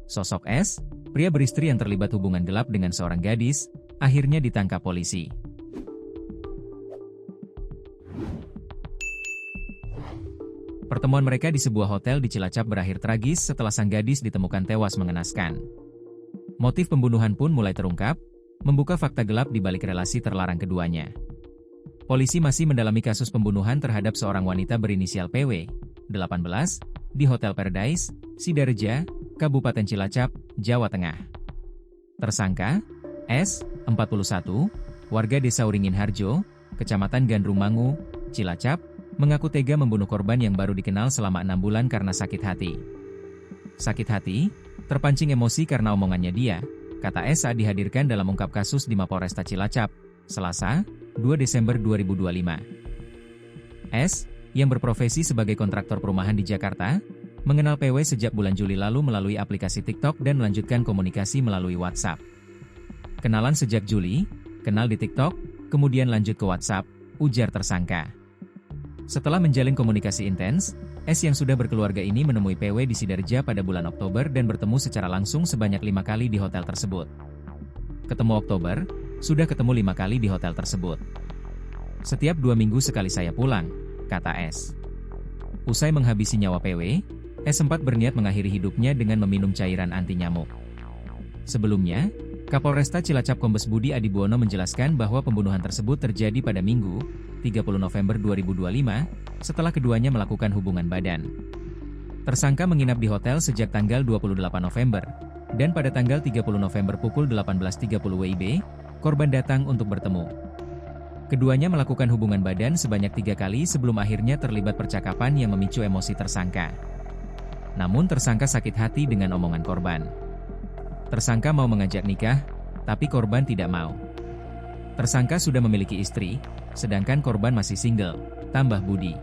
Sosok S, pria beristri yang terlibat hubungan gelap dengan seorang gadis, akhirnya ditangkap polisi. Pertemuan mereka di sebuah hotel di Cilacap berakhir tragis setelah sang gadis ditemukan tewas mengenaskan. Motif pembunuhan pun mulai terungkap, membuka fakta gelap di balik relasi terlarang keduanya. Polisi masih mendalami kasus pembunuhan terhadap seorang wanita berinisial PW, 18, di Hotel Paradise, Sidareja, Kabupaten Cilacap, Jawa Tengah. Tersangka, S, 41, warga Desa Uringin Harjo, Kecamatan Gandrung-Mangu, Cilacap, mengaku tega membunuh korban yang baru dikenal selama 6 bulan karena sakit hati. Sakit hati, terpancing emosi karena omongannya dia, kata S saat dihadirkan dalam ungkap kasus di Mapolresta Cilacap, Selasa, 2 Desember 2025. S, yang berprofesi sebagai kontraktor perumahan di Jakarta, mengenal PW sejak bulan Juli lalu melalui aplikasi TikTok dan melanjutkan komunikasi melalui WhatsApp. Kenalan sejak Juli, kenal di TikTok, kemudian lanjut ke WhatsApp, ujar tersangka. Setelah menjalin komunikasi intens, S yang sudah berkeluarga ini menemui PW di Sidareja pada bulan Oktober dan bertemu secara langsung sebanyak 5 kali di hotel tersebut. Ketemu Oktober, sudah ketemu 5 kali di hotel tersebut. Setiap 2 minggu sekali saya pulang, kata S. Usai menghabisi nyawa PW, S sempat berniat mengakhiri hidupnya dengan meminum cairan anti nyamuk. Sebelumnya, Kapolresta Cilacap Kombes Budi Adibuono menjelaskan bahwa pembunuhan tersebut terjadi pada Minggu, 30 November 2025, setelah keduanya melakukan hubungan badan. Tersangka menginap di hotel sejak tanggal 28 November, dan pada tanggal 30 November pukul 18.30 WIB, korban datang untuk bertemu. Keduanya melakukan hubungan badan sebanyak 3 kali sebelum akhirnya terlibat percakapan yang memicu emosi tersangka. Namun tersangka sakit hati dengan omongan korban. Tersangka mau mengajak nikah, tapi korban tidak mau. Tersangka sudah memiliki istri, sedangkan korban masih single, tambah Budi.